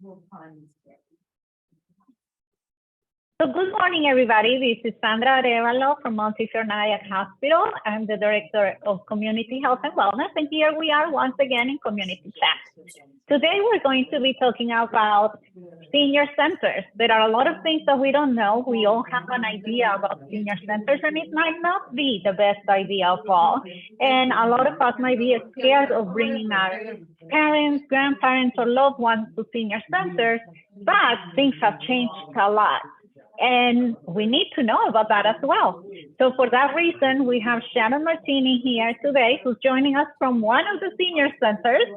So good morning, everybody. This is Sandra Arevalo from Montefiore Nyack Hospital. I'm the Director of Community Health and Wellness, and here we are once again in Community Chat. Today, we're going to be talking about senior centers. There are a lot of things that we don't know. We all have an idea about senior centers, and it might not be the best idea of all. And a lot of us might be scared of bringing our parents, grandparents, or loved ones to senior centers, but things have changed a lot. And we need to know about that as well. So for that reason, we have Sharon Martini here today, who's joining us from one of the senior centers.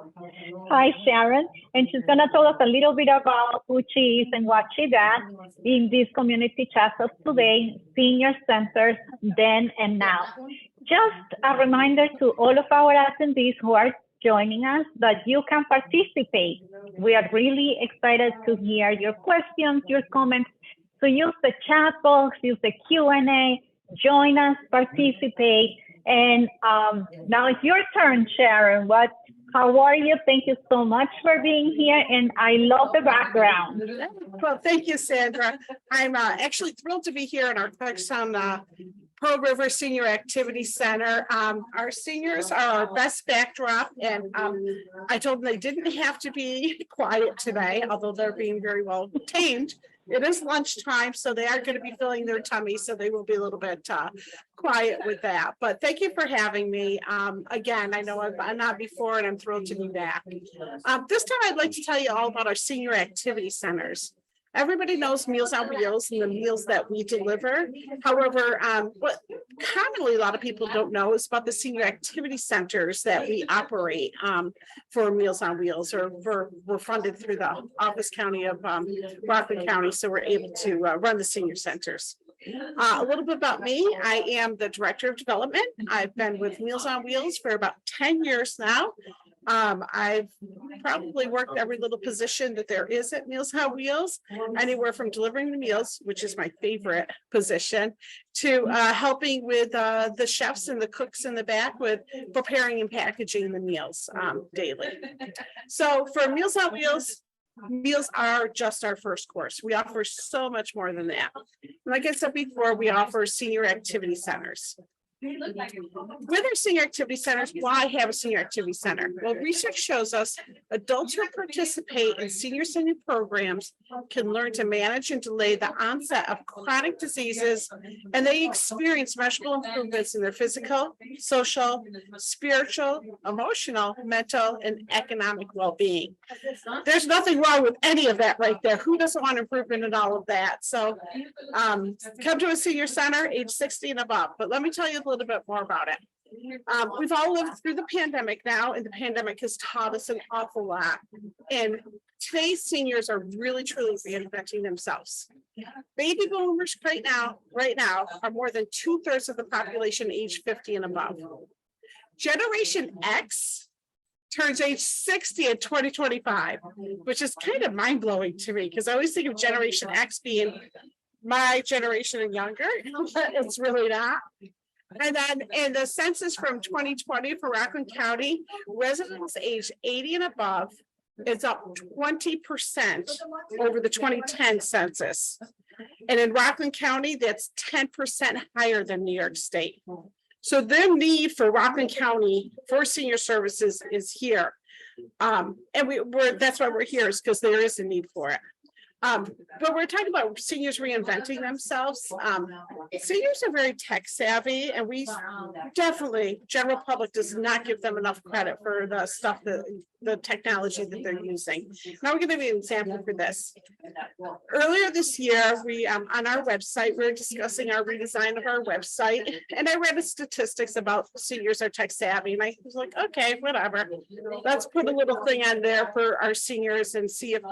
Hi, Sharon. And she's going to tell us a little bit about who she is and what she does in this community chat of today, senior centers then and now. Just a reminder to all of our attendees who are joining us that you can participate. We are really excited to hear your questions, your comments. So use the chat box, use the Q&A, join us, participate. And now it's your turn, Sharon. How are you? Thank you so much for being here. And I love the background. Well, thank you, Sandra. I'm actually thrilled to be here in our Clarkstown Pearl River Senior Activity Center. Our seniors are our best backdrop, and I told them they didn't have to be quiet today, although they're being very well tamed. It is lunchtime, so they are going to be filling their tummy, so they will be a little bit quiet with that. But thank you for having me. Again, I know I'm not before, and I'm thrilled to be back. This time, I'd like to tell you all about our senior activity centers. Everybody knows Meals on Wheels and the meals that we deliver. However, what commonly a lot of people don't know is about the senior activity centers that we operate for Meals on Wheels, or we're funded through the Office County of Rockland County, so we're able to run the senior centers. A little bit about me. I am the Director of Development. I've been with Meals on Wheels for about 10 years now. I've probably worked every little position that there is at Meals on Wheels, anywhere from delivering the meals, which is my favorite position, to helping with the chefs and the cooks in the back with preparing and packaging the meals daily. So for Meals on Wheels, meals are just our first course. We offer so much more than that. Like I said before, we offer senior activity centers. With our senior activity centers, why have a senior activity center? Well, research shows us adults who participate in senior center programs can learn to manage and delay the onset of chronic diseases, and they experience measurable improvements in their physical, social, spiritual, emotional, mental, and economic well-being. There's nothing wrong with any of that right there. Who doesn't want improvement in all of that? So come to a senior center, age 60 and above. But let me tell you a little bit more about it. We've all lived through the pandemic now, and the pandemic has taught us an awful lot. And today's seniors are really, truly reinventing themselves. Baby boomers right now are more than 2/3 of the population age 50 and above. Generation X turns age 60 in 2025, which is kind of mind-blowing to me, because I always think of Generation X being my generation and younger, but it's really not. And then in the census from 2020 for Rockland County, residents age 80 and above is up 20% over the 2010 census. And in Rockland County, that's 10% higher than New York State. So the need for Rockland County for senior services is here. And that's why we're here, is because there is a need for it. But we're talking about seniors reinventing themselves. Seniors are very tech savvy, and we definitely, general public does not give them enough credit for the stuff the technology that they're using. Now we're going to give you an example for this. Earlier this year, we on our website, we were discussing our redesign of our website, and I read the statistics about seniors are tech savvy, and I was like, okay, whatever. Let's put a little thing on there for our seniors and see if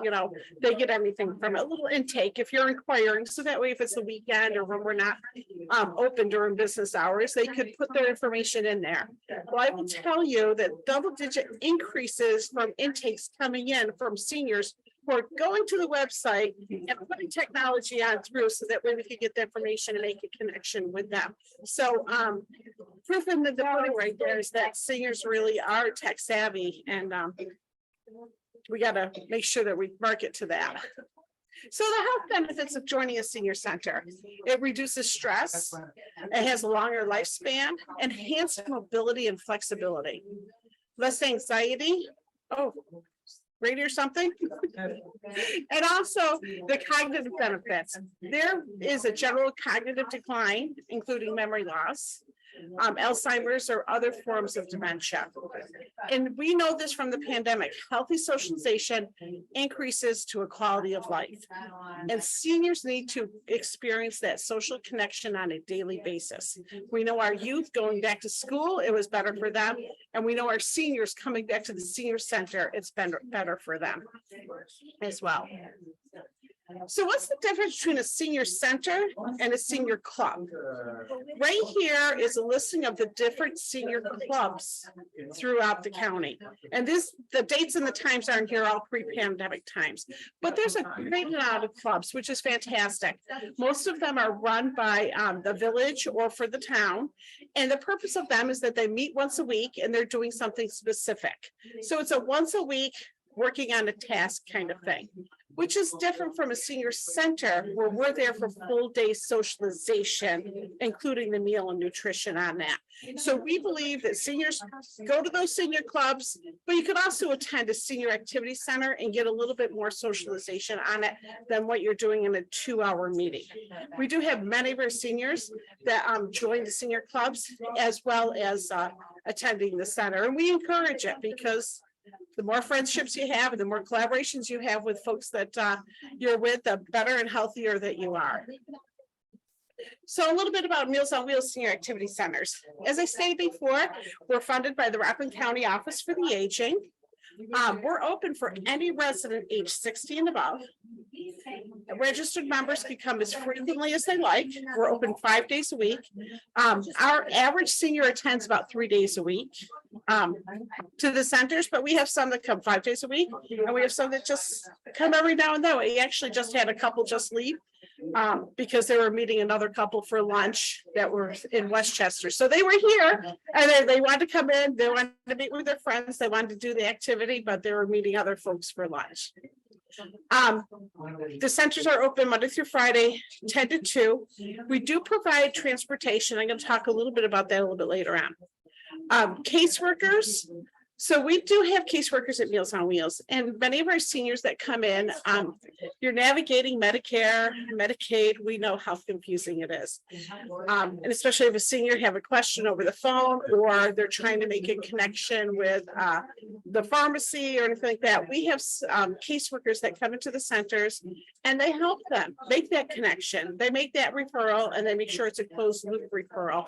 they get anything from it. A little intake if you're inquiring, so that way if it's the weekend or when we're not open during business hours, they could put their information in there. Well, I will tell you that double-digit increases from intakes coming in from seniors who are going to the website and putting technology on through, so that way we can get the information and make a connection with them. So proof in the pudding right there is that seniors really are tech savvy, and we got to make sure that we market to that. So the health benefits of joining a senior center: it reduces stress, it has a longer lifespan, enhanced mobility and flexibility, less anxiety. Oh, ready or something? And also the cognitive benefits. There is a general cognitive decline, including memory loss, Alzheimer's, or other forms of dementia. And we know this from the pandemic. Healthy socialization increases to a quality of life. And seniors need to experience that social connection on a daily basis. We know our youth going back to school, it was better for them. And we know our seniors coming back to the senior center, it's been better for them as well. So what's the difference between a senior center and a senior club? Right here is a listing of the different senior clubs throughout the county. And the dates and the times aren't here, all pre-pandemic times. But there's a great amount of clubs, which is fantastic. Most of them are run by the village or for the town. And the purpose of them is that they meet once a week and they're doing something specific. So it's a once a week working on a task kind of thing, which is different from a senior center where we're there for full day socialization, including the meal and nutrition on that. So we believe that seniors go to those senior clubs, but you could also attend a senior activity center and get a little bit more socialization on it than what you're doing in a 2-hour meeting. We do have many of our seniors that join the senior clubs as well as attending the center. And we encourage it because the more friendships you have and the more collaborations you have with folks that you're with, the better and healthier that you are. So a little bit about Meals on Wheels Senior Activity Centers. As I stated before, we're funded by the Rockland County Office for the Aging. We're open for any resident age 60 and above. Registered members can come as frequently as they like. We're open 5 days a week. Our average senior attends about 3 days a week to the centers, but we have some that come 5 days a week, and we have some that just come every now and then. We actually just had a couple just leave because they were meeting another couple for lunch that were in Westchester. So they were here and they wanted to come in, they wanted to meet with their friends, they wanted to do the activity, but they were meeting other folks for lunch. The centers are open Monday through Friday, 10 to 2. We do provide transportation. I'm going to talk a little bit about that a little bit later on. Caseworkers. So we do have caseworkers at Meals on Wheels, and many of our seniors that come in, you're navigating Medicare, Medicaid. We know how confusing it is. And especially if a senior have a question over the phone or they're trying to make a connection with the pharmacy or anything like that. We have caseworkers that come into the centers and they help them make that connection. They make that referral and they make sure it's a closed loop referral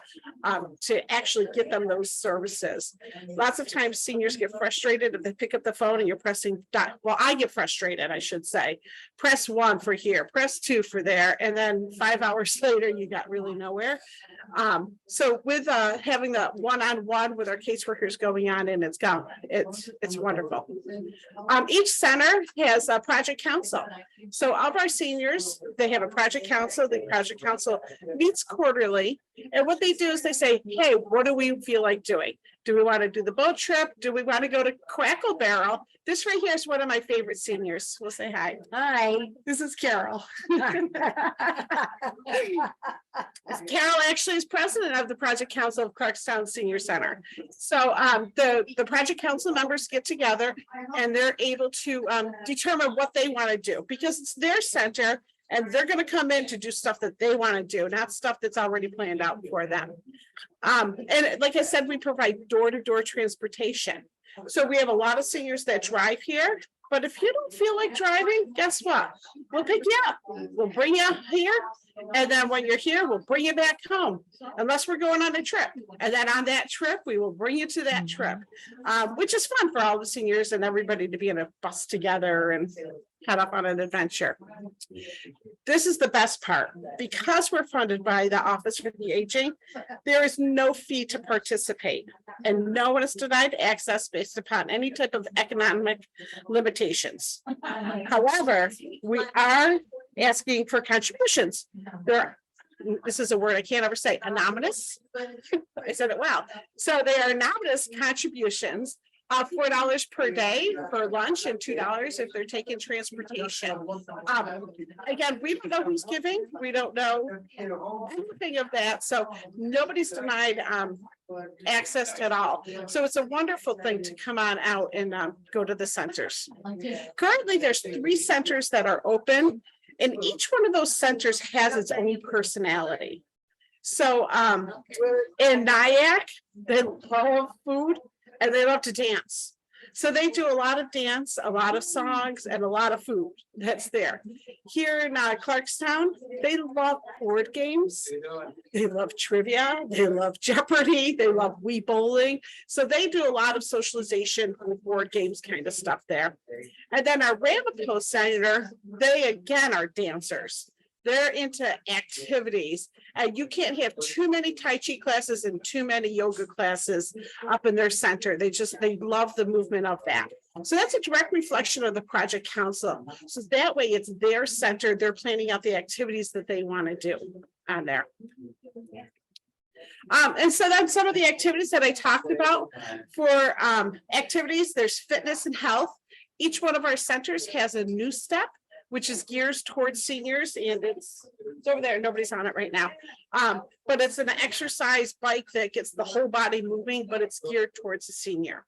to actually get them those services. Lots of times seniors get frustrated if they pick up the phone and you're pressing dot. Well, I get frustrated, I should say. Press 1 for here, press 2 for there, and then 5 hours later you got really nowhere. So with having the one-on-one with our caseworkers going on, and it's wonderful. Each center has a project council. So all of our seniors, they have a project council. The project council meets quarterly, and what they do is they say, hey, what do we feel like doing? Do we want to do the boat trip? Do we want to go to Crackle Barrel? This right here is one of my favorite seniors. We'll say hi. Hi. This is Carol. Carol actually is president of the Project Council of Clarkstown Senior Center. So the Project Council members get together and they're able to determine what they want to do because it's their center. And they're going to come in to do stuff that they want to do, not stuff that's already planned out for them. And like I said, we provide door-to-door transportation. So we have a lot of seniors that drive here. But if you don't feel like driving, guess what? We'll pick you up. We'll bring you here. And then when you're here, we'll bring you back home, unless we're going on a trip. And then on that trip, we will bring you to that trip, which is fun for all the seniors and everybody to be in a bus together and head up on an adventure. This is the best part. Because we're funded by the Office for the Aging, there is no fee to participate, and no one is denied access based upon any type of economic limitations. However, we are asking for contributions. This is a word I can't ever say, anonymous. I said it well. So they are anonymous contributions. $4 per day for lunch and $2 if they're taking transportation. Again, we don't know who's giving. We don't know anything of that. So nobody's denied access at all. So it's a wonderful thing to come on out and go to the centers. Currently, there's 3 centers that are open, and each one of those centers has its own personality. So in Nyack, they love food and they love to dance. So they do a lot of dance, a lot of songs, and a lot of food that's there. Here in Clarkstown, they love board games. They love trivia. They love Jeopardy. They love Wii bowling. So they do a lot of socialization with board games kind of stuff there. And then our Ramapo Center, they again are dancers. They're into activities, and you can't have too many Tai Chi classes and too many yoga classes up in their center. They love the movement of that. So that's a direct reflection of the project council. So that way it's their center. They're planning out the activities that they want to do on there. And so then some of the activities that I talked about for activities, there's fitness and health. Each one of our centers has a new step, which is geared towards seniors, and it's over there. Nobody's on it right now. But it's an exercise bike that gets the whole body moving, but it's geared towards the senior.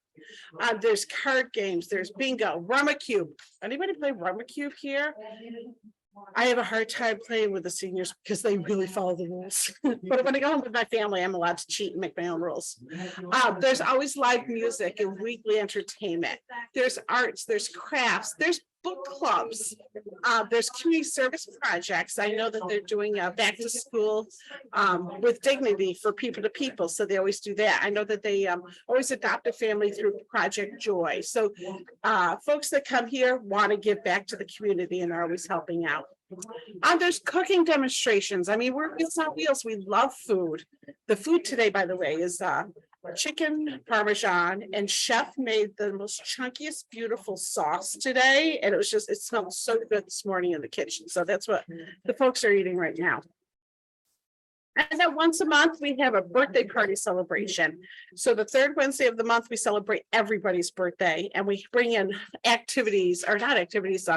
There's card games, there's bingo, Rummacube. Anybody play Rummacube here? I have a hard time playing with the seniors because they really follow the rules. But when I go home with my family, I'm allowed to cheat and make my own rules. There's always live music and weekly entertainment. There's arts, there's crafts, there's book clubs. There's community service projects. I know that they're doing back to school with dignity for people to people. So they always do that. I know that they always adopt a family through Project Joy. So folks that come here want to give back to the community and are always helping out. There's cooking demonstrations. I mean, we're Meals on Wheels. We love food. The food today, by the way, is chicken parmesan, and chef made the most chunkiest, beautiful sauce today. And it smelled so good this morning in the kitchen. So that's what the folks are eating right now. And then once a month, we have a birthday party celebration. So the 3rd Wednesday of the month, we celebrate everybody's birthday, and we bring in activities, or not activities,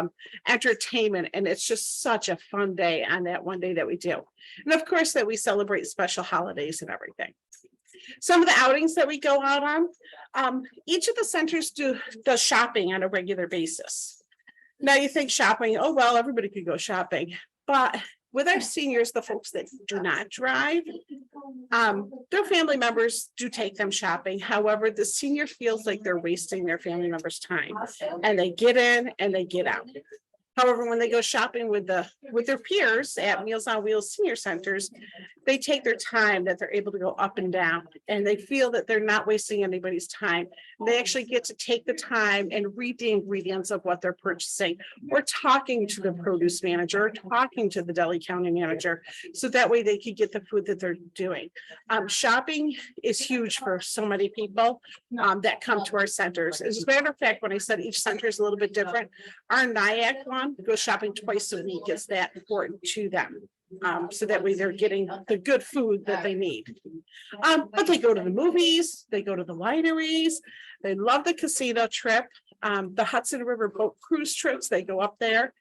entertainment. And it's just such a fun day on that one day that we do. And of course, that we celebrate special holidays and everything. Some of the outings that we go out on, each of the centers does shopping on a regular basis. Now you think shopping, oh, well, everybody could go shopping. But with our seniors, the folks that do not drive, their family members do take them shopping. However, the senior feels like they're wasting their family members' time, and they get in and they get out. However, when they go shopping with their peers at Meals on Wheels senior centers, they take their time, that they're able to go up and down, and they feel that they're not wasting anybody's time. They actually get to take the time and read the ingredients of what they're purchasing, or talking to the produce manager, or talking to the deli county manager, so that way they can get the food that they're doing. Shopping is huge for so many people that come to our centers. As a matter of fact, when I said each center is a little bit different, our Nyack one goes shopping twice a week. It's that important to them. So that way they're getting the good food that they need. But they go to the movies, they go to the wineries, they love the casino trip, the Hudson River boat cruise trips, they go up there.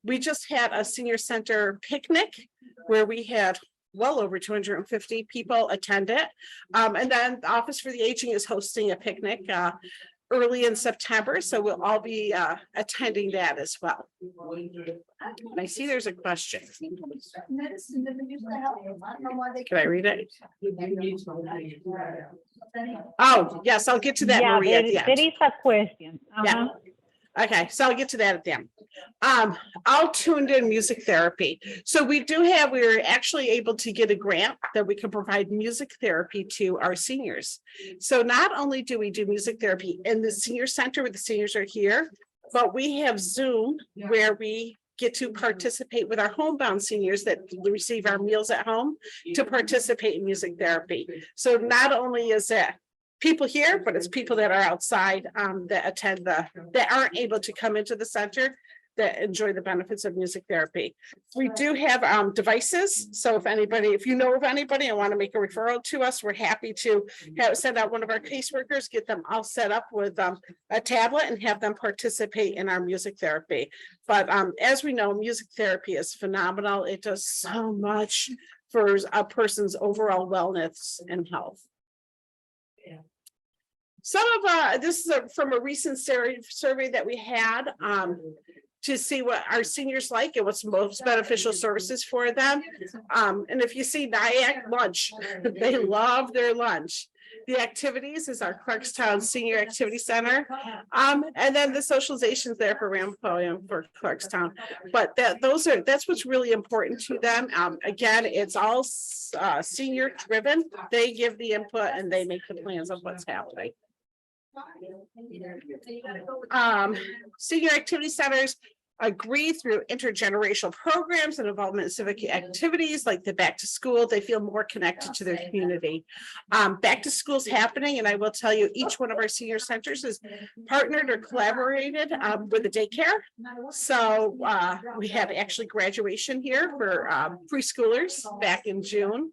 We just had a senior center picnic where we had well over 250 people attend it. And then the Office for the Aging is hosting a picnic early in September, so we'll all be attending that as well. And I see there's a question. Can I read it? Oh, yes, I'll get to that, Maria, at the end. There is a question. Yeah. Okay, so I'll get to that at the end. All tuned in music therapy. So we're actually able to get a grant that we can provide music therapy to our seniors. So not only do we do music therapy in the senior center where the seniors are here, but we have Zoom where we get to participate with our homebound seniors that receive our meals at home to participate in music therapy. So not only is it people here, but it's people that are outside that attend that aren't able to come into the center that enjoy the benefits of music therapy. We do have devices. So if you know of anybody and want to make a referral to us, we're happy to send out one of our caseworkers, get them all set up with a tablet and have them participate in our music therapy. But as we know, music therapy is phenomenal. It does so much for a person's overall wellness and health. Some of this is from a recent survey that we had to see what our seniors like and what's most beneficial services for them. And if you see NIAC lunch, they love their lunch. The activities is our Clarkstown Senior Activity Center. And then the socializations there for Ramapo and for Clarkstown. But that's what's really important to them. Again, it's all senior driven. They give the input and they make the plans of what's happening. Senior activity centers agree through intergenerational programs and involvement in civic activities like the back to school. They feel more connected to their community. Back to school is happening, and I will tell you, each one of our senior centers is partnered or collaborated with a daycare. So we have actually graduation here for preschoolers back in June.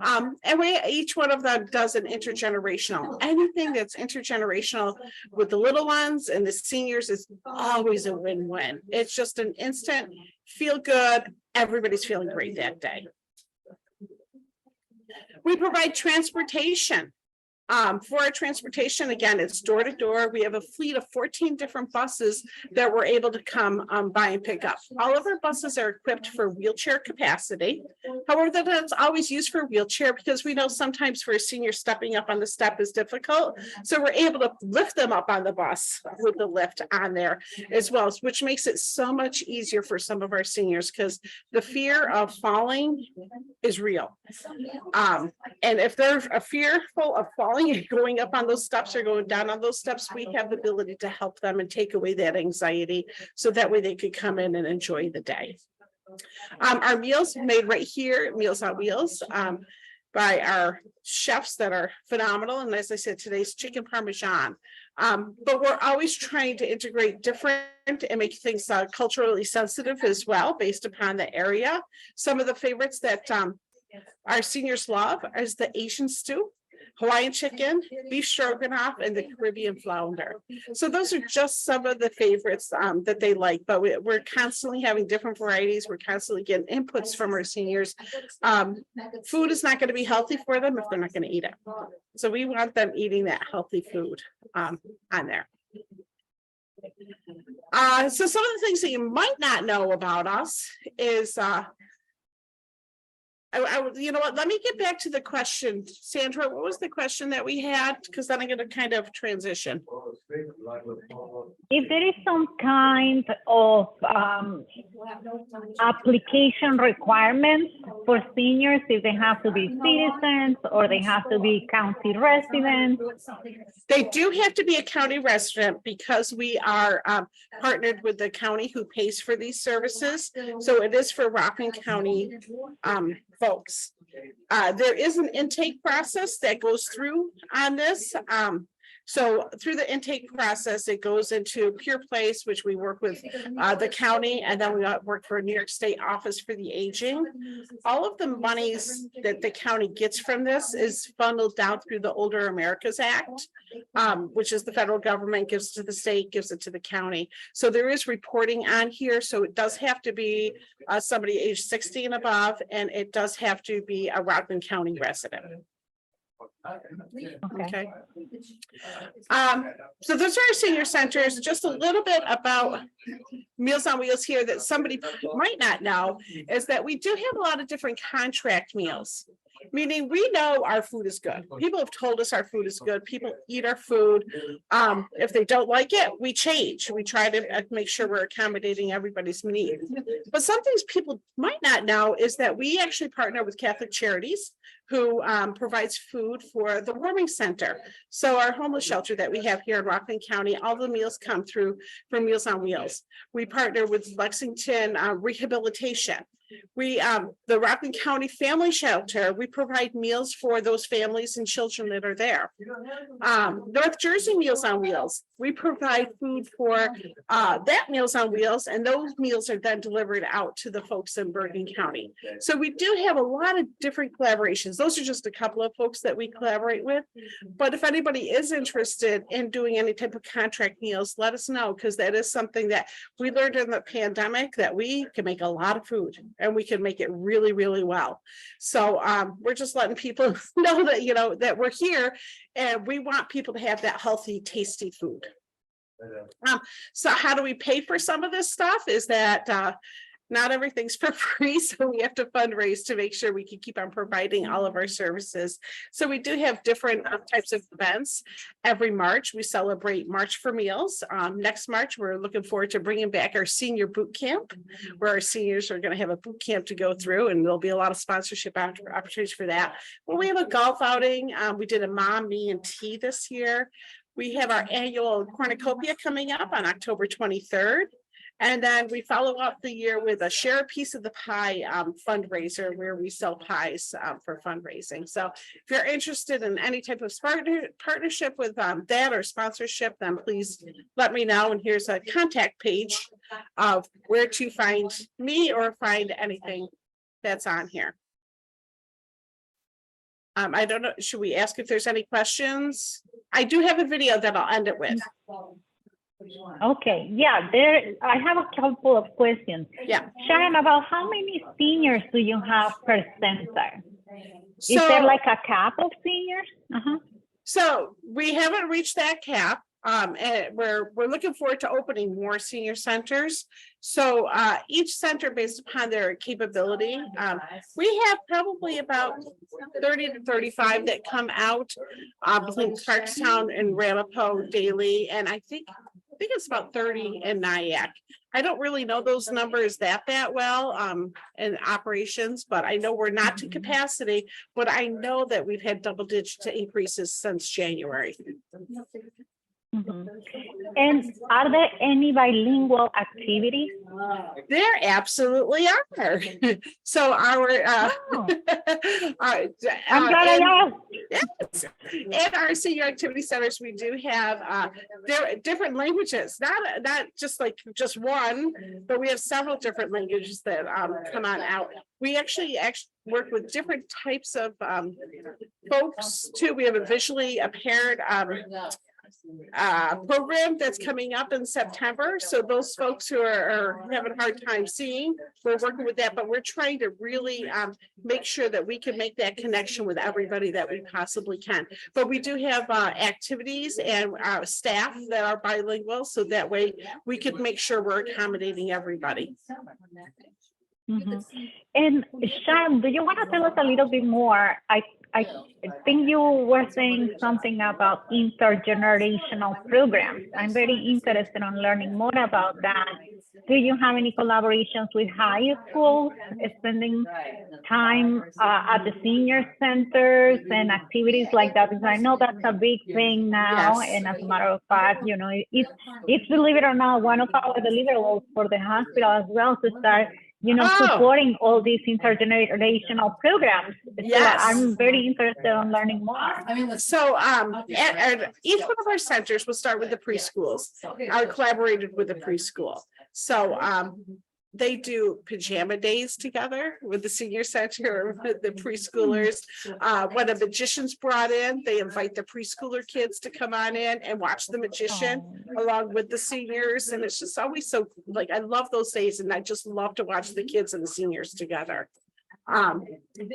And each one of them does an intergenerational. Anything that's intergenerational with the little ones and the seniors is always a win-win. It's just an instant feel good. Everybody's feeling great that day. We provide transportation. For our transportation, again, it's door to door. We have a fleet of 14 different buses that we're able to come by and pick up. All of our buses are equipped for wheelchair capacity. However, that's always used for wheelchair because we know sometimes for a senior stepping up on the step is difficult. So we're able to lift them up on the bus with the lift on there as well, which makes it so much easier for some of our seniors because the fear of falling is real. And if they're fearful of falling and going up on those steps or going down on those steps, we have the ability to help them and take away that anxiety so that way they could come in and enjoy the day. Our meals made right here, Meals on Wheels, by our chefs that are phenomenal. And as I said, today's chicken parmesan. But we're always trying to integrate different and make things culturally sensitive as well, based upon the area. Some of the favorites that our seniors love is the Asian stew, Hawaiian chicken, beef stroganoff, and the Caribbean flounder. So those are just some of the favorites that they like, but we're constantly having different varieties. We're constantly getting inputs from our seniors. Food is not going to be healthy for them if they're not going to eat it. So we want them eating that healthy food on there. So some of the things that you might not know about us is you know what, let me get back to the question. Sandra, what was the question that we had? Because then I'm going to kind of transition. If there is some kind of application requirements for seniors, if they have to be citizens or they have to be county residents? They do have to be a county resident because we are partnered with the county who pays for these services. So it is for Rockland County folks. There is an intake process that goes through on this. So through the intake process, it goes into Pure Place, which we work with the county, and then we work for New York State Office for the Aging. All of the monies that the county gets from this is funneled down through the Older Americas Act, which is the federal government gives to the state, gives it to the county. So there is reporting on here. So it does have to be somebody age 60 and above, and it does have to be a Rockland County resident. Okay. So those are our senior centers. Just a little bit about Meals on Wheels here that somebody might not know is that we do have a lot of different contract meals. Meaning we know our food is good. People have told us our food is good. People eat our food. If they don't like it, we change. We try to make sure we're accommodating everybody's needs. But some things people might not know is that we actually partner with Catholic Charities who provides food for the warming center. So our homeless shelter that we have here in Rockland County, all the meals come through from Meals on Wheels. We partner with Lexington Rehabilitation. We, the Rockland County Family Shelter, we provide meals for those families and children that are there. North Jersey Meals on Wheels, we provide food for that Meals on Wheels, and those meals are then delivered out to the folks in Bergen County. So we do have a lot of different collaborations. Those are just a couple of folks that we collaborate with. But if anybody is interested in doing any type of contract meals, let us know, because that is something that we learned in the pandemic, that we can make a lot of food and we can make it really, really well. So we're just letting people know that, you know, that we're here and we want people to have that healthy, tasty food. So how do we pay for some of this stuff? Is that not everything's for free, so we have to fundraise to make sure we can keep on providing all of our services. So we do have different types of events. Every March, we celebrate March for Meals. Next March, we're looking forward to bringing back our senior boot camp, where our seniors are going to have a boot camp to go through, and there'll be a lot of sponsorship opportunities for that. Well, we have a golf outing. We did a Mom, Me, and Tea this year. We have our annual cornucopia coming up on October 23rd. And then we follow up the year with a Share a Piece of the Pie fundraiser, where we sell pies for fundraising. So if you're interested in any type of partnership with that or sponsorship, then please let me know. And here's a contact page of where to find me or find anything that's on here. I don't know, should we ask if there's any questions? I do have a video that I'll end it with. Okay, yeah, I have a couple of questions. Yeah. Sharon, about how many seniors do you have per center? So, is there like a cap of seniors? So we haven't reached that cap. And we're looking forward to opening more senior centers. So each center, based upon their capability, we have probably about 30 to 35 that come out between Clarkstown and Ramapo daily, and I think it's about 30 in Nyack. I don't really know those numbers that well in operations, but I know we're not to capacity, but I know that we've had double-digit increases since January. And are there any bilingual activities? There absolutely are. So our I'm glad I asked. In our senior activity centers, we do have different languages, not just one, but we have several different languages that come on out. We actually work with different types of folks too. We have a visually impaired program that's coming up in September. So those folks who are having a hard time seeing, we're working with that, but we're trying to really make sure that we can make that connection with everybody that we possibly can. But we do have activities and staff that are bilingual, so that way we can make sure we're accommodating everybody. And Sharon, do you want to tell us a little bit more? I think you were saying something about intergenerational programs. I'm very interested in learning more about that. Do you have any collaborations with high schools, spending time at the senior centers and activities like that? Because I know that's a big thing now. Yes. And as a matter of fact, you know, it's believe it or not, one of our deliverables for the hospital as well, to start, you know, supporting all these intergenerational programs. Yes. So I'm very interested in learning more. So at each one of our centers, we'll start with the preschools. I collaborated with the preschool. So they do pajama days together with the senior center, with the preschoolers. When a magician's brought in, they invite the preschooler kids to come on in and watch the magician along with the seniors. And it's just always so, like, I love those days, and I just love to watch the kids and the seniors together.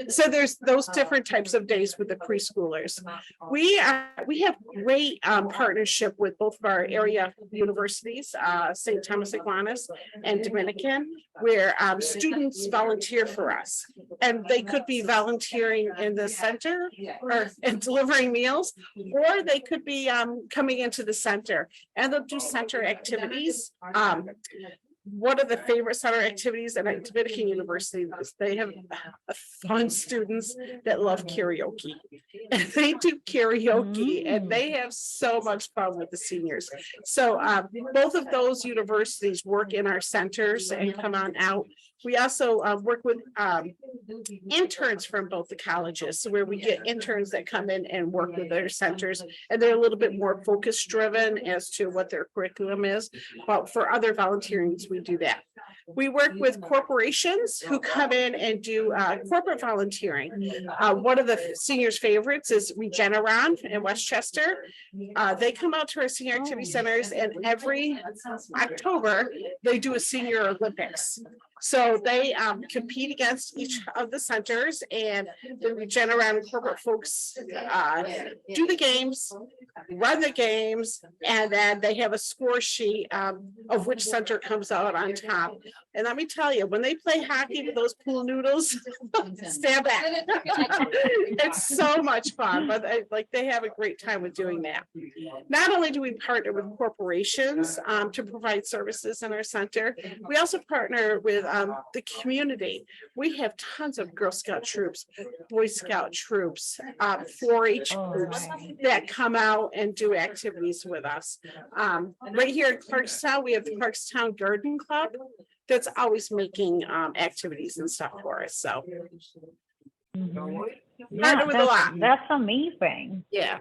So there's those different types of days with the preschoolers. We have great partnership with both of our area universities, St. Thomas Aquinas and Dominican, where students volunteer for us, and they could be volunteering in the center or and delivering meals, or they could be coming into the center, and they'll do center activities. one of the favorite summer activities at Dominican University is they have fun students that love karaoke. And they do karaoke and they have so much fun with the seniors. So both of those universities work in our centers and come on out. We also work with interns from both the colleges, so where we get interns that come in and work with their centers, and they're a little bit more focus driven as to what their curriculum is. But for other volunteering, we do that. We work with corporations who come in and do corporate volunteering. One of the seniors' favorites is Regeneron in Westchester. They come out to our senior activity centers, and every October they do a senior Olympics. So they compete against each of the centers, and the Regeneron corporate folks do the games, run the games, and then they have a score sheet of which center comes out on top. And let me tell you, when they play hockey with those pool noodles, stand back. It's so much fun, but they have a great time with doing that. Not only do we partner with corporations to provide services in our center, we also partner with the community. We have tons of Girl Scout troops, Boy Scout troops, 4-H groups that come out and do activities with us. Right here in Clarkstown, we have the Clarkstown Garden Club that's always making activities and stuff for us. So yeah, that's amazing. Yeah.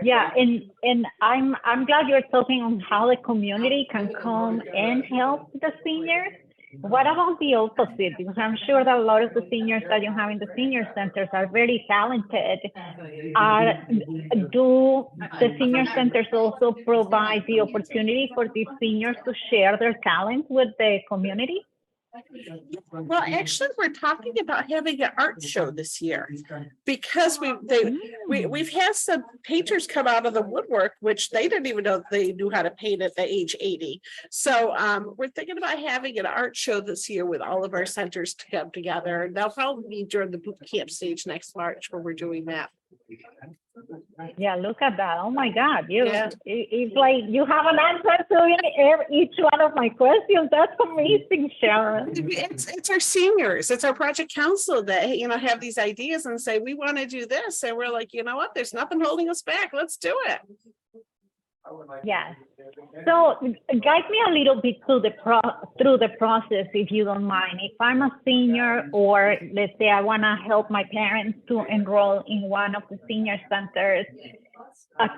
Yeah, and I'm glad you're talking on how the community can come and help the seniors. What about the opposite? Because I'm sure that a lot of the seniors that you have in the senior centers are very talented. Do the senior centers also provide the opportunity for these seniors to share their talents with the community? Well, actually, we're talking about having an art show this year because we've had some painters come out of the woodwork, which they didn't even know they knew how to paint at the age 80. So we're thinking about having an art show this year with all of our centers to come together. And that'll probably be during the boot camp stage next March where we're doing that. Yeah, look at that. Oh my God, it's like you have an answer to each one of my questions. That's amazing, Sharon. It's our seniors, it's our project council that have these ideas and say we want to do this, and we're like, you know what? There's nothing holding us back. Let's do it. Yes. So guide me a little bit through the process, if you don't mind. If I'm a senior, or let's say I want to help my parents to enroll in one of the senior centers,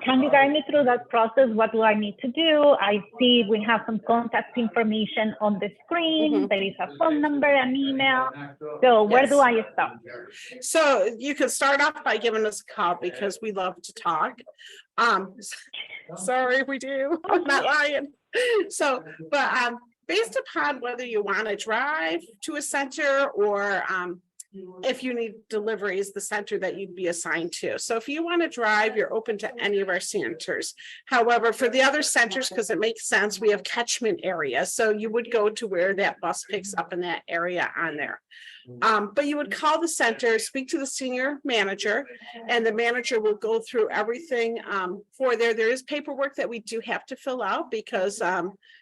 can you guide me through that process? What do I need to do? I see we have some contact information on the screen. There is a phone number, an email. So where do I start? So you can start off by giving us a call because we love to talk. Sorry, we do. I'm not lying. So, but based upon whether you want to drive to a center or if you need deliveries, the center that you'd be assigned to. So if you want to drive, you're open to any of our centers. However, for the other centers, because it makes sense, we have catchment areas. So you would go to where that bus picks up in that area on there. But you would call the center, speak to the senior manager, and the manager will go through everything for there. There is paperwork that we do have to fill out because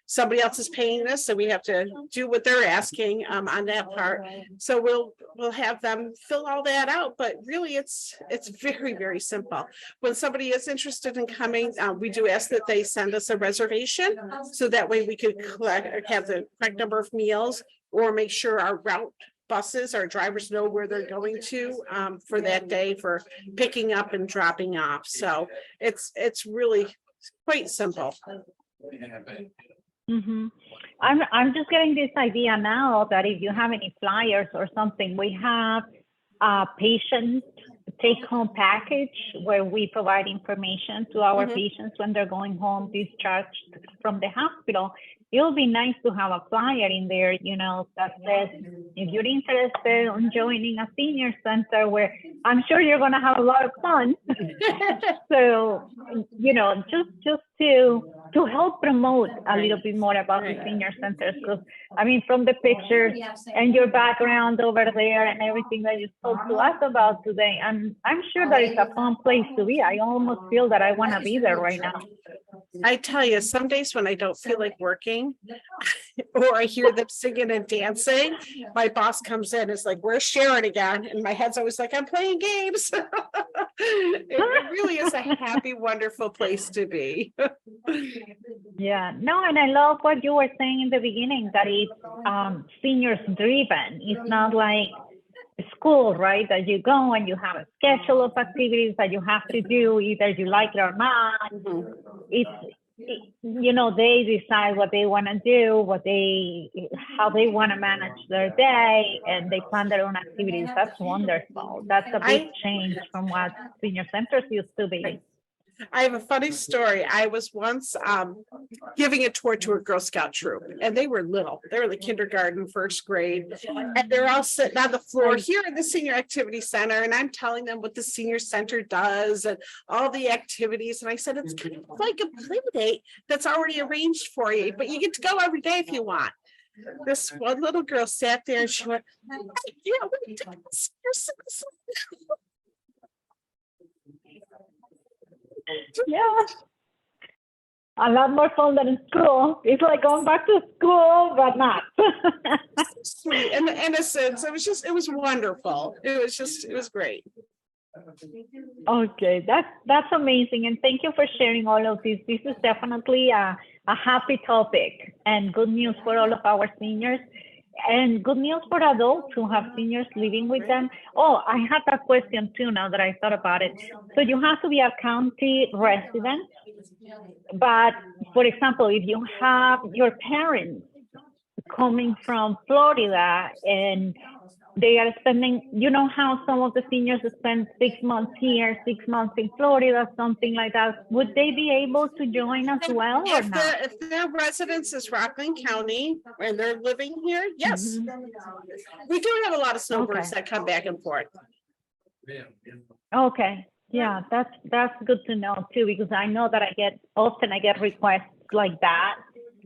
somebody else is paying this, so we have to do what they're asking on that part. So we'll have them fill all that out, but really it's very, very simple. When somebody is interested in coming, we do ask that they send us a reservation, so that way we could have the correct number of meals, or make sure our route buses, our drivers know where they're going to for that day for picking up and dropping off. So it's really quite simple. I'm just getting this idea now that if you have any flyers or something, we have a patient take-home package where we provide information to our patients when they're going home discharged from the hospital. It would be nice to have a flyer in there, that says, if you're interested in joining a senior center, where I'm sure you're going to have a lot of fun. So, just to help promote a little bit more about the senior centers, because I mean, from the pictures and your background over there and everything that you spoke to us about today, I'm sure that it's a fun place to be. I almost feel that I want to be there right now. I tell you, some days when I don't feel like working or I hear them singing and dancing, my boss comes in, it's like, where's Sharon again? And my head's always like, I'm playing games. It really is a happy, wonderful place to be. Yeah, no, and I love what you were saying in the beginning, that it's seniors driven. It's not like school, right? That you go and you have a schedule of activities that you have to do, either you like it or not. You know, they decide what they want to do, how they want to manage their day, and they plan their own activities. That's wonderful. That's a big change from what senior centers used to be. I have a funny story. I was once giving a tour to a Girl Scout troop, and they were little. They were the kindergarten, first grade, and they're all sitting on the floor here in the Senior Activity Center, and I'm telling them what the Senior Center does and all the activities. And I said, it's kind of like a play date that's already arranged for you, but you get to go every day if you want. This one little girl sat there and she went, yeah, we did this. Yeah, a lot more fun than in school. It's like going back to school, but not. Sweet and the innocence. It was wonderful. It was great. Okay, that's amazing, and thank you for sharing all of this. This is definitely a happy topic and good news for all of our seniors. And good news for adults who have seniors living with them. Oh, I had a question too now that I thought about it. So you have to be a county resident, but for example, if you have your parents coming from Florida and they are spending, you know how some of the seniors spend 6 months here, 6 months in Florida, something like that. Would they be able to join as well or not? If their residence is Rockland County and they're living here, yes. We do have a lot of snowbirds that come back and forth. Okay. Yeah, that's good to know too, because I know that I get requests like that.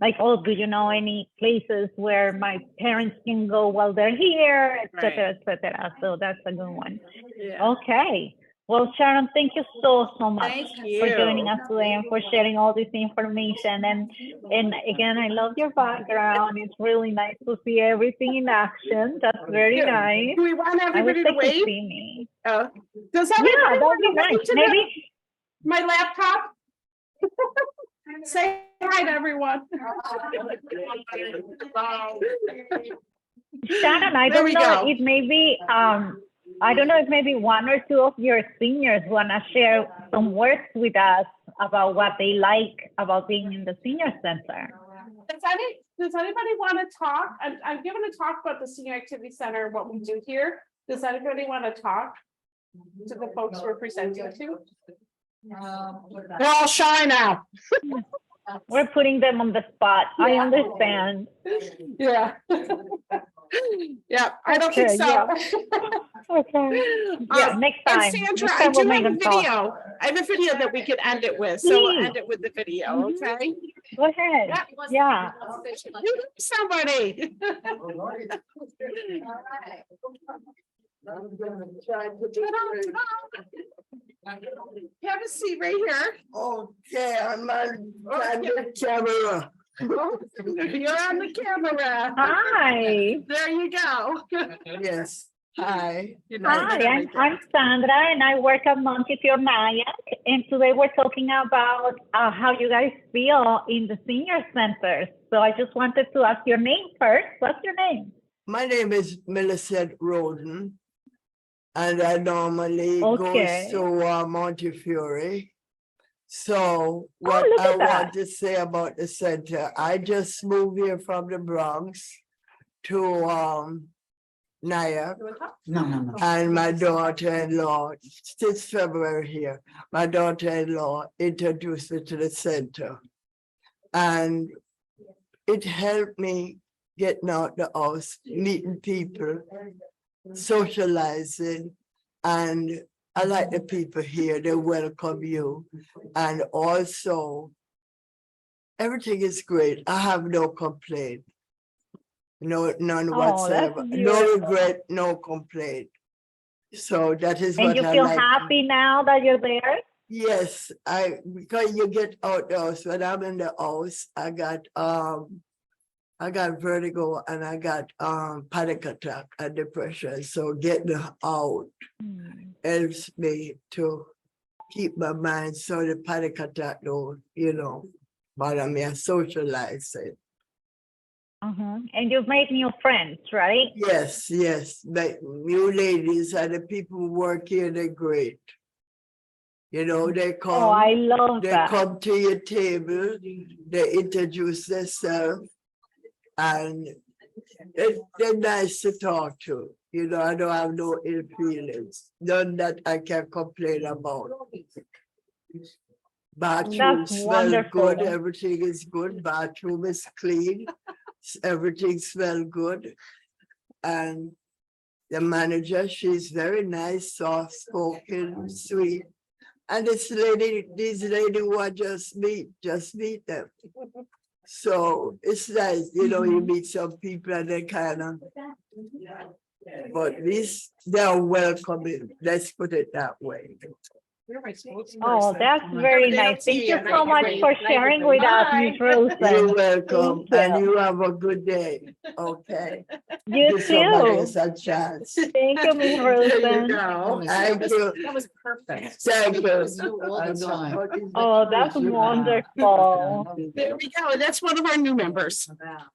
Like, oh, do you know any places where my parents can go while they're here, et cetera, et cetera. So that's a good one. Yeah. Okay. Well, Sharon, thank you so much for joining us today and for sharing all this information. And again, I love your background. It's really nice to see everything in action. That's very nice. Do we want everybody to wave? See me. Does everybody that would be nice. Maybe my laptop? Say hi to everyone. Shannon, I don't know if maybe I don't know if maybe one or two of your seniors want to share some words with us about what they like about being in the senior center. Does anybody want to talk? I'm giving a talk about the Senior Activity Center, what we do here. Does anybody want to talk to the folks we're presenting to? They're all shy now. We're putting them on the spot. Yeah. I understand. Yeah. Yeah, I don't think so. Yeah. Okay. Yeah, next time. Sandra, I do have a video. I have a video that we could end it with. So we'll end it with the video, okay? Go ahead. Yeah. Somebody. Have a seat right here. Okay, I'm on the camera. You're on the camera. Hi. There you go. Yes. Hi. Hi, I'm Sandra and I work at Montefiore Nyack. And today we're talking about how you guys feel in the senior centers. So I just wanted to ask your name first. What's your name? My name is Millicent Roden. And I normally go to Montefiore. So what I want to say about the center, I just moved here from the Bronx to Nyack. No. And my daughter-in-law, since February here, my daughter-in-law introduced me to the center. And it helped me getting out the house, meeting people, socializing, and I like the people here. They welcome you, and also everything is great. I have no complaint. No, none Oh, that's whatsoever. No beautiful. regret, no complaint. So that is And what you I feel like. happy now that you're there? Yes, because you get out the house. When I'm in the house, I got vertigo and I got panic attack and depression. So getting out Hmm. helps me to keep my mind so the panic attack don't, bother me. I socialize it. And you've made new friends, right? Yes, the new ladies and the people who work here, they're great. They Oh, I come, love they that. come to your table, they introduce themselves, and they're nice to talk to. I don't have no ill feelings, none that I can complain about. Bathroom That's smell good, wonderful. everything is good, bathroom is clean, everything smell good. And the manager, she's very nice, soft spoken, sweet. And these lady who I just meet them. So it's nice, you meet some people and they kind of, but they're welcoming. Let's put it that way. Oh, that's very nice. Thank you so much for sharing with us, Ms. Rosen. You're welcome, Thank and you. you have a good day. Okay. You Give somebody too. else a chance. Thank you, Ms. There you Rosen. go. Thank you. That was perfect. Thank you. Oh, that's wonderful. There we go. That's one of our new members.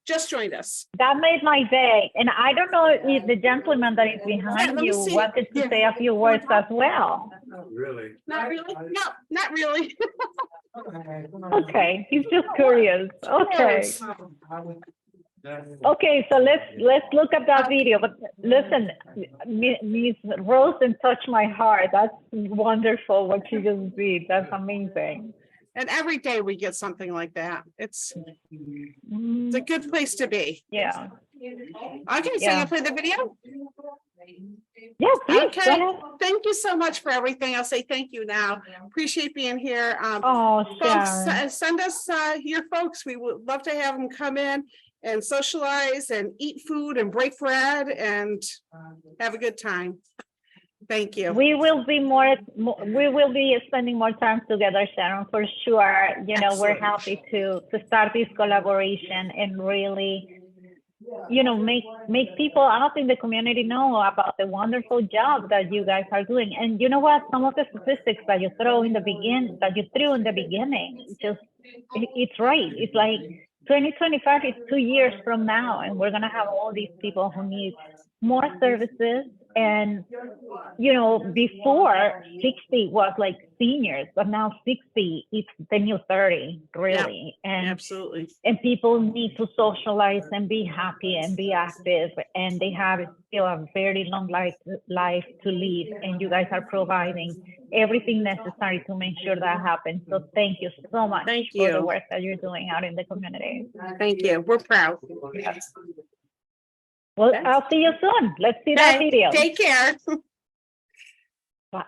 Just joined us. That made my day. And I don't know if the gentleman that is Yeah, behind let me you see. wanted to Yeah. say a few words as well. Really? Not really? No, not really. Okay, he's just curious. Okay. Okay, so let's look at that video. But listen, Ms. Rosen touched my heart. That's wonderful what she just did. That's amazing. And every day we get something like that. It's a good place to be. Yeah. Okay, so Yeah. you play the video? Yeah, please, go Okay, ahead. thank you so much for everything. I'll say thank you now. Appreciate being here. Oh, Folks, Sharon. send us your folks. We would love to have them come in and socialize and eat food and break bread and have a good time. Thank you. We will be spending more time together, Sharon, for sure. We're Absolutely. happy to start this collaboration and really, make people out in the community know about the wonderful job that you guys are doing. And you know what? Some of the statistics that you threw in the beginning, it's right. It's like 2025 is 2 years from now, and we're gonna have all these people who need more services. And before 60 was like seniors, but now 60 it's the new 30, really. And Absolutely. and people need to socialize and be happy and be active, and they have still a very long life to live, and you guys are providing everything necessary to make sure that happens. So thank you so much Thank for the you. work that you're doing out in the community. Thank you. We're proud. Well, I'll see you soon. Let's see that Okay, video. take care. Bye.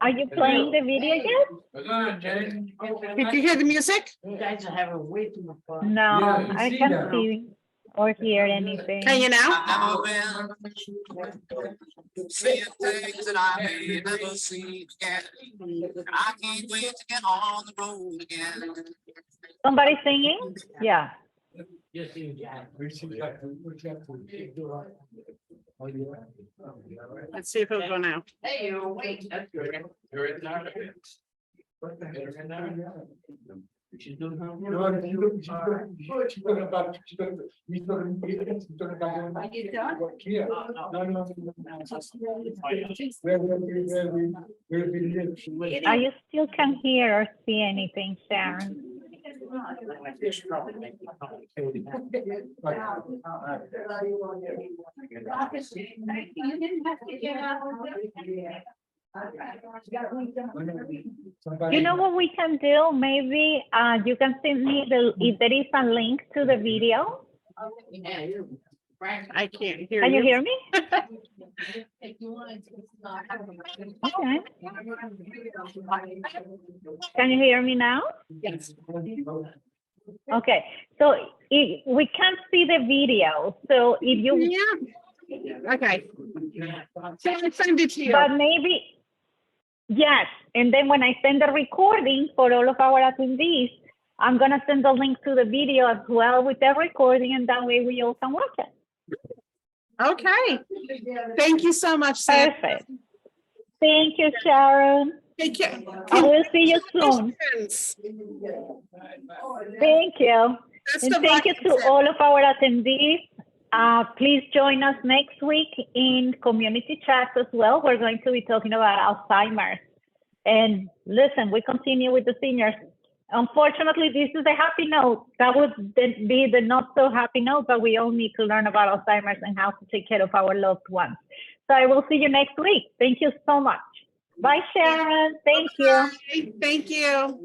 Are you playing the video yet? Did you hear the music? You guys are having way too much fun. No, Yeah, I see can't that. see or hear anything. Can you now? Seeing things that I may never see again. I can't wait to get on the road again. Somebody singing? Yeah. Yes, you Jack. Let's see if it'll go now. Hey, you're awake. That's good. You're in there. She's doing her work. I still can't hear or see anything, Sharon. You know what we can do? Maybe you can send me if there is a link to the video. I can't hear Can you you. hear me? Okay. Can you hear me now? Yes. Okay. So we can't see the video. So if you, Yeah. Okay. So I'll send it to you. but maybe, yes. And then when I send the recording for all of our attendees, I'm going to send the link to the video as well with the recording, and that way we all can watch it. Okay. Thank you so much, Sam. Perfect. Thank you, Sharon. Take care. I will see you soon. Thank you. Best And of thank luck, you to Sam. all of our attendees. Please join us next week in community chats as well. We're going to be talking about Alzheimer's. And listen, we continue with the seniors. Unfortunately, this is a happy note. That would be the not so happy note, but we all need to learn about Alzheimer's and how to take care of our loved ones. So I will see you next week. Thank you so much. Bye, Sharon. Thank you. Thank you.